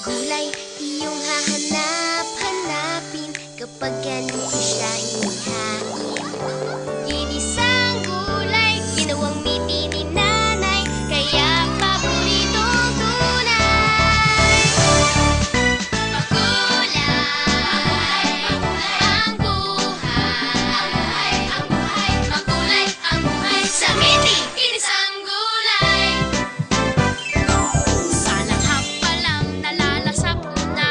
Gulay iyong hahanap-hanapin kapag ganito siya inihain. Ginisang gulay, ginawang miti ni nanay, kaya paboritong tunay. Makulay ang buhay, makulay ang buhay sa miti, ginisang gulay. Sa langhap pa lang nalalasap na,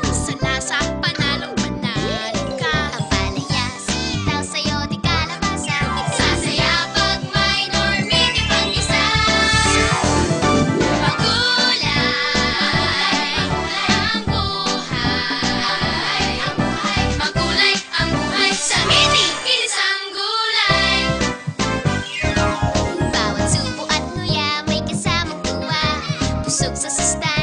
sa lasa panalong panalo ka. Ang palaya, sitaw, sayote, kalabasa, sasaya pag may normiti pang-isa. Makulay ang buhay, makulay ang buhay sa miti, ginisang gulay. Bawat subo at luya may kasamang tuwa, busog sa sustansya.